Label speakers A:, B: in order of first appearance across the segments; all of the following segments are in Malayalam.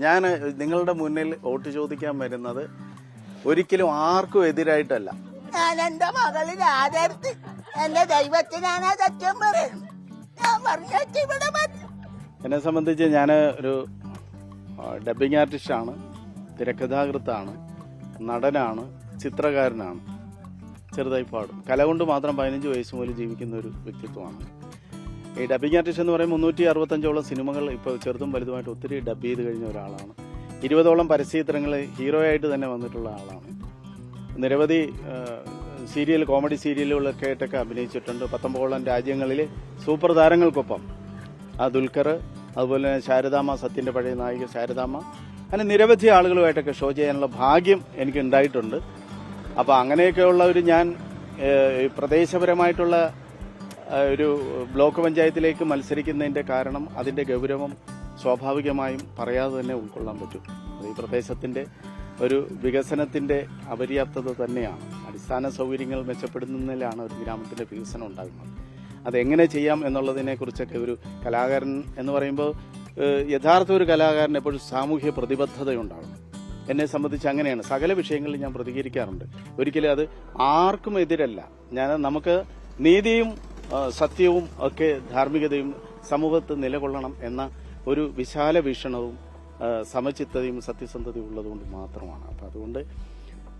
A: ഞാൻ നിങ്ങളുടെ മുന്നിൽ വോട്ട് ചോദിക്കാൻ വരുന്നത് ഒരിക്കലും ആർക്കും എതിരായിട്ടല്ല.
B: ഞാൻ എന്റെ മകളിൽ ആദർത്തി എന്റെ ദൈവത്തിനാണ് സത്യം പറയുന്നത്. ഞാൻ പറഞ്ഞു ഇവിടെ
A: എന്നെ സംബന്ധിച്ച് ഞാൻ ഒരു ഡബ്ബിംഗ് ആർട്ടിസ്റ്റാണ്, തിരക്കഥാകൃത്താണ്, നടനാണ്, ചിത്രകാരനാണ്. ചെറുതായി പാടും. കല കൊണ്ട് മാത്രം 15 വയസ്സ് മുതൽ ജീവിക്കുന്ന ഒരു വ്യക്തിത്വമാണ്. ഈ ഡബ്ബിംഗ് ആർട്ടിസ്റ്റ് എന്ന് പറയുമ്പോൾ 365ഓളം സിനിമകൾ ഇപ്പോൾ ചെറുതും വലുതുമായിട്ട് ഒത്തിരി ഡബ് ചെയ്ത് കഴിഞ്ഞ ഒരാളാണ്. 20ഓളം പരസ്യചിത്രങ്ങൾ ഹീറോയായിട്ട് തന്നെ വന്നിട്ടുള്ള ആളാണ്. നിരവധി സീരിയൽ, കോമഡി സീരിയലുകളൊക്കെ ആയിട്ടൊക്കെ അഭിനയിച്ചിട്ടുണ്ട്. 19ഓളം രാജ്യങ്ങളിൽ സൂപ്പർ താരങ്ങൾക്കൊപ്പം ദുൽഖർ, അതുപോലെ ശാരദാമ്മ, സത്യൻ്റെ പഴയ നായിക ശാരദാമ്മ, അങ്ങനെ നിരവധി ആളുകളുമായിട്ടൊക്കെ ഷോ ചെയ്യാനുള്ള ഭാഗ്യം എനിക്ക് ഉണ്ടായിട്ടുണ്ട്. അപ്പോൾ അങ്ങനെയൊക്കെയുള്ള ഒരു ഞാൻ പ്രദേശപരമായിട്ടുള്ള ഒരു ബ്ലോക്ക് പഞ്ചായത്തിലേക്ക് മത്സരിക്കുന്നതിൻ്റെ കാരണം അതിൻ്റെ ഗൗരവം സ്വാഭാവികമായും പറയാതെ തന്നെ ഉൾക്കൊള്ളാൻ പറ്റും. ഈ പ്രദേശത്തിൻ്റെ ഒരു വികസനത്തിൻ്റെ അപര്യാപ്തത തന്നെയാണ്. അടിസ്ഥാന സൗകര്യങ്ങൾ മെച്ചപ്പെടുന്നതിലാണ് ഒരു ഗ്രാമത്തിൻ്റെ വികസനം ഉണ്ടാകുന്നത്. അതെങ്ങനെ ചെയ്യാം എന്നുള്ളതിനെക്കുറിച്ചൊക്കെ ഒരു കലാകാരൻ എന്ന് പറയുമ്പോൾ യഥാർത്ഥ ഒരു കലാകാരൻ എപ്പോഴും സാമൂഹ്യ പ്രതിബദ്ധതയുണ്ടാകും. എന്നെ സംബന്ധിച്ച് അങ്ങനെയാണ്. സകല വിഷയങ്ങളിൽ ഞാൻ പ്രതികരിക്കാറുണ്ട്. ഒരിക്കലും അത് ആർക്കും എതിരല്ല. നമുക്ക് നീതിയും സത്യവും ഒക്കെ ധാർമ്മികതയും സമൂഹത്ത് നിലകൊള്ളണം എന്ന ഒരു വിശാല വീക്ഷണവും സമചിത്തതയും സത്യസന്ധതയും ഉള്ളതുകൊണ്ട് മാത്രമാണ്. അപ്പം അതുകൊണ്ട്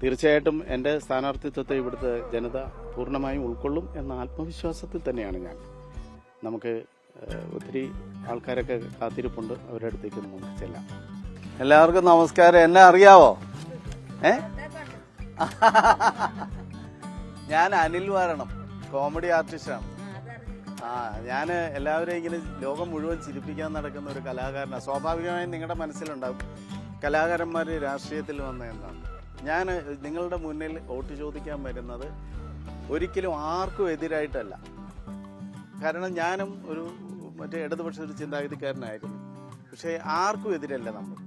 A: തീർച്ചയായിട്ടും എൻ്റെ സ്ഥാനാർത്ഥിത്വത്തെ ഇവിടുത്തെ ജനത പൂർണ്ണമായും ഉൾക്കൊള്ളും എന്ന ആത്മവിശ്വാസത്തിൽ തന്നെയാണ് ഞാൻ. നമുക്ക് ഒത്തിരി ആൾക്കാരൊക്കെ കാത്തിരിപ്പുണ്ട്. അവരുടെ അടുത്തേക്ക് നമുക്ക് ചെല്ലാം. എല്ലാവർക്കും നമസ്കാരം. എന്നെ അറിയാവോ? ഞാൻ അനിൽ വാരണം, കോമഡി ആർട്ടിസ്റ്റാണ്. ഞാൻ എല്ലാവരെയും ഇങ്ങനെ ലോകം മുഴുവൻ ചിരിപ്പിക്കാൻ നടക്കുന്ന ഒരു കലാകാരനാണ്. സ്വാഭാവികമായും നിങ്ങളുടെ മനസ്സിലുണ്ടാവും കലാകാരന്മാർ രാഷ്ട്രീയത്തിൽ വന്ന എന്താണ്. ഞാൻ നിങ്ങളുടെ മുന്നിൽ വോട്ട് ചോദിക്കാൻ വരുന്നത് ഒരിക്കലും ആർക്കും എതിരായിട്ടല്ല. കാരണം ഞാനും ഒരു ഇടതുപക്ഷ ഒരു ചിന്താഗതിക്കാരനായിരുന്നു. പക്ഷേ ആർക്കും എതിരല്ല. നമ്മൾ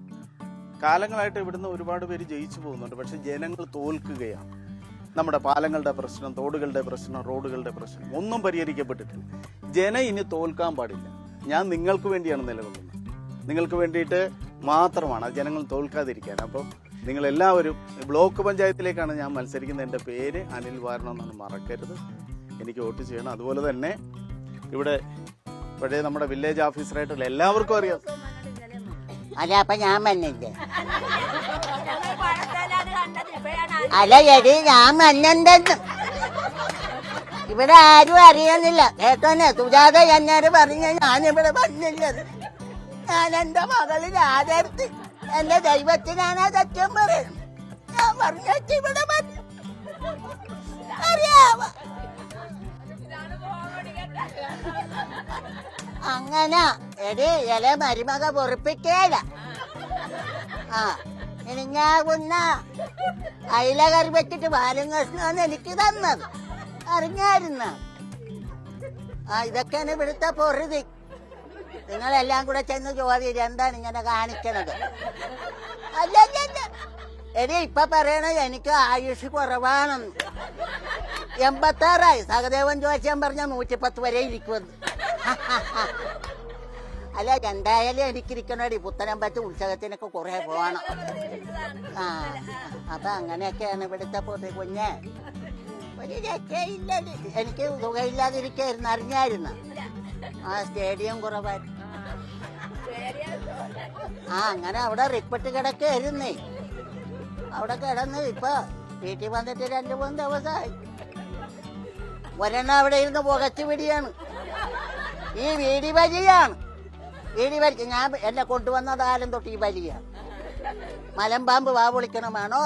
A: കാലങ്ങളായിട്ട് ഇവിടുന്ന് ഒരുപാട് പേര് ജയിച്ചു പോകുന്നുണ്ട്. പക്ഷെ ജനങ്ങൾ തോൽക്കുകയാണ്. നമ്മുടെ പാലങ്ങളുടെ പ്രശ്നം, തോടുകളുടെ പ്രശ്നം, റോഡുകളുടെ പ്രശ്നം ഒന്നും പരിഹരിക്കപ്പെട്ടിട്ടില്ല. ജനം ഇനി തോൽക്കാൻ പാടില്ല. ഞാൻ നിങ്ങൾക്ക് വേണ്ടിയാണ് നിലകൊള്ളുന്നത്. നിങ്ങൾക്ക് വേണ്ടിയിട്ട് മാത്രമാണ്. ജനങ്ങൾ തോൽക്കാതിരിക്കാൻ. അപ്പം നിങ്ങളെല്ലാവരും ബ്ലോക്ക് പഞ്ചായത്തിലേക്കാണ് ഞാൻ മത്സരിക്കുന്നത്. എൻ്റെ പേര് അനിൽ വാരണം എന്നാണ്, മറക്കരുത്. എനിക്ക് വോട്ട് ചെയ്യണം. അതുപോലെ തന്നെ ഇവിടെ പഴയ നമ്മുടെ വില്ലേജ് ഓഫീസറായിട്ടുള്ള എല്ലാവർക്കും അറിയാം.
B: അല്ല, അപ്പൊ ഞാൻ വന്നില്ലേ? അല്ല എടി, ഞാൻ വന്നെന്തെന്ന് ഇവിടെ ആരും അറിയുന്നില്ല. കേട്ടോന്നെ, സുജാത എന്നോട് പറഞ്ഞ ഞാനിവിടെ വന്നില്ലത്. ഞാൻ എന്റെ മകളിൽ ആദർത്തി എന്റെ ദൈവത്തിനാണ് സത്യം പറയുന്നത്. ഞാൻ പറഞ്ഞിട്ട് ഇവിടെ അറിയാവ. അങ്ങനെ എടി ഇല മരുമക പൊറിപ്പിക്കേല. ഇനിഞ്ഞാകുന്ന അയില കറി വെച്ചിട്ട് പാലും കഷ്ണമാണ് എനിക്ക് തന്നത്. അറിഞ്ഞായിരുന്ന ഇതൊക്കെയാണ് ഇവിടുത്തെ പൊറുതി. നിങ്ങളെല്ലാം കൂടെ ചെന്ന് ചോദ്യം എന്താണ് ഇങ്ങനെ കാണിക്കണത്? അല്ലല്ല എടി, ഇപ്പൊ പറയണത് എനിക്ക് ആയുഷ് കുറവാണെന്ന്. 86 സഹദേവൻ ജോസ്യം പറഞ്ഞ 110 വരെ ഇരിക്കുമെന്ന്. അല്ല, എന്തായാലും എനിക്കിരിക്കണടി പുത്തനമ്പലത്ത് ഉത്സവത്തിനൊക്കെ കുറെ പോകണം. അപ്പൊ അങ്ങനെയൊക്കെയാണ് ഇവിടുത്തെ പൊതു. കുഞ്ഞെ ഒരു രക്ഷയില്ല. എനിക്ക് സുഖമില്ലാതിരിക്കായിരുന്നു. അറിഞ്ഞായിരുന്നു സ്റ്റേഡിയം കുറവായിരുന്നു. അങ്ങനെ അവിടെ റിപ്പട്ട് കിടക്കായിരുന്നേ. അവിടെ കിടന്ന് ഇപ്പൊ വീട്ടിൽ വന്നിട്ട് 2-3 ദിവസമായി. ഒരെണ്ണം അവിടെ ഇരുന്ന് പുകച്ചു പിടിയാണ്. ഈ വീടി വലിയാണ്. വീടി വലിക്ക ഞാൻ എന്നെ കൊണ്ടുവന്നതാലും തൊട്ട് ഈ വലിയാണ്. മലമ്പാമ്പ് വാ പൊളിക്കണമാണോ?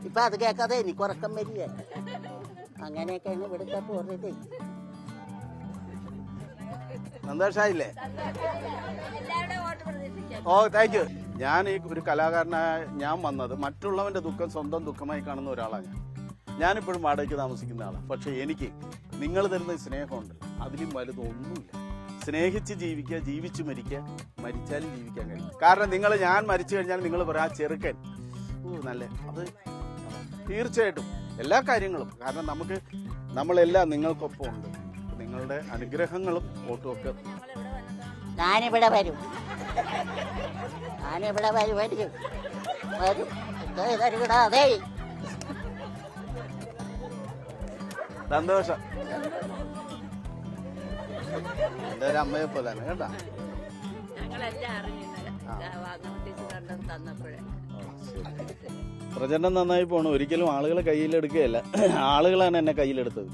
B: ഇപ്പൊ അത് കേൾക്കാതെ എനിക്ക് ഉറക്കം വരിക. അങ്ങനെയൊക്കെയാണ് ഇവിടുത്തെ പോയത്.
A: സന്തോഷായില്ലേ? ഓ, താങ്ക് യു. ഞാൻ ഈ ഒരു കലാകാരനായ ഞാൻ വന്നത് മറ്റുള്ളവന്റെ ദുഃഖം സ്വന്തം ദുഃഖമായി കാണുന്ന ഒരാളാണ് ഞാനിപ്പോഴും വാടകയ്ക്ക് താമസിക്കുന്ന ആളാണ്. പക്ഷെ എനിക്ക് നിങ്ങൾ തരുന്ന സ്നേഹമുണ്ട്, അതിലും വലുതൊന്നുമില്ല. സ്നേഹിച്ച് ജീവിക്കുക, ജീവിച്ച് മരിക്കുക, മരിച്ചാലും ജീവിക്കാൻ കഴിയും. കാരണം ഞാൻ മരിച്ചു കഴിഞ്ഞാൽ നിങ്ങൾ പറയാം ആ ചെറുക്കൻ നല്ല. അത് തീർച്ചയായിട്ടും എല്ലാ കാര്യങ്ങളും. കാരണം നമ്മളെല്ലാം നിങ്ങൾക്കൊപ്പം ഉണ്ട്. നിങ്ങളുടെ അനുഗ്രഹങ്ങളും വോട്ടും ഒക്കെ
B: ഞാനിവിടെ വരും. ഞാനിവിടെ വരും തരുകിടാതെ.
A: സന്തോഷം. എന്റെ ഒരു അമ്മയെ പോലാണ് കേട്ടാ. പ്രചരണം നന്നായി പോണു. ഒരിക്കലും ആളുകളെ കയ്യിലെടുക്കുകയല്ല, ആളുകളാണ് എന്നെ കയ്യിലെടുത്തത്.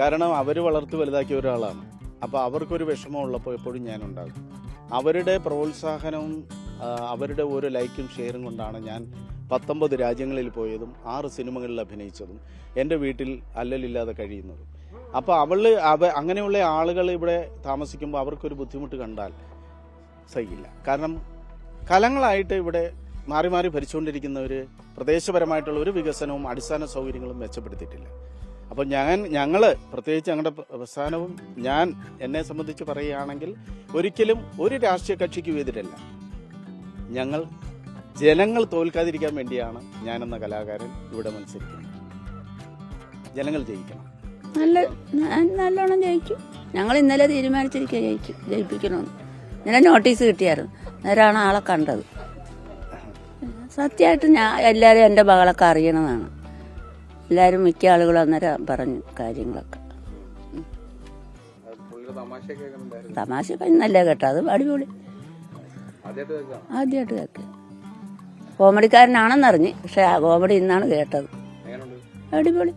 A: കാരണം അവർ വളർത്തി വലുതാക്കിയ ഒരാളാണ്. അപ്പോൾ അവർക്കൊരു വിഷമം ഉള്ളപ്പോൾ എപ്പോഴും ഞാനുണ്ടാകും. അവരുടെ പ്രോത്സാഹനവും അവരുടെ ഓരോ ലൈക്കും ഷെയറും കൊണ്ടാണ് ഞാൻ 19 രാജ്യങ്ങളിൽ പോയതും 6 സിനിമകളിൽ അഭിനയിച്ചതും എൻ്റെ വീട്ടിൽ അല്ലലില്ലാതെ കഴിയുന്നതും. അപ്പോൾ അങ്ങനെയുള്ള ആളുകൾ ഇവിടെ താമസിക്കുമ്പോൾ അവർക്കൊരു ബുദ്ധിമുട്ട് കണ്ടാൽ സഹിക്കില്ല. കാരണം കാലങ്ങളായിട്ട് ഇവിടെ മാറി മാറി ഭരിച്ചുകൊണ്ടിരിക്കുന്നവർ പ്രദേശപരമായിട്ടുള്ള ഒരു വികസനവും അടിസ്ഥാന സൗകര്യങ്ങളും മെച്ചപ്പെടുത്തിയിട്ടില്ല. അപ്പോൾ ഞങ്ങൾ പ്രത്യേകിച്ച് ഞങ്ങളുടെ പ്രസ്ഥാനവും എന്നെ സംബന്ധിച്ച് പറയുകയാണെങ്കിൽ ഒരിക്കലും ഒരു രാഷ്ട്രീയ കക്ഷിക്കും എതിരല്ല. ഞങ്ങൾ ജനങ്ങൾ തോൽക്കാതിരിക്കാൻ വേണ്ടിയാണ് ഞാനെന്ന കലാകാരൻ ഇവിടെ മത്സരിക്കുന്നത്. ജനങ്ങൾ ജയിക്കണം.
C: നല്ലോണം ജയിക്കും. ഞങ്ങൾ ഇന്നലെ തീരുമാനിച്ചിരിക്കുക ജയിപ്പിക്കണമെന്ന്. ഇന്നലെ നോട്ടീസ് കിട്ടിയായിരുന്നു. നേരാണ് ആളെ കണ്ടത്. സത്യമായിട്ട് എല്ലാവരും എൻ്റെ മകളൊക്കെ അറിയണതാണ്. എല്ലാവരും മിക്ക ആളുകളും അന്നേരം പറഞ്ഞു കാര്യങ്ങളൊക്കെ. തമാശയൊക്കെ ഇന്നല്ലേ കേട്ടോ. അത് അടിപൊളി. ആദ്യമായിട്ട് കേൾക്കുക. കോമഡിക്കാരനാണെന്നറിഞ്ഞ്, പക്ഷെ ആ കോമഡി ഇന്നാണ് കേട്ടത്. അടിപൊളി.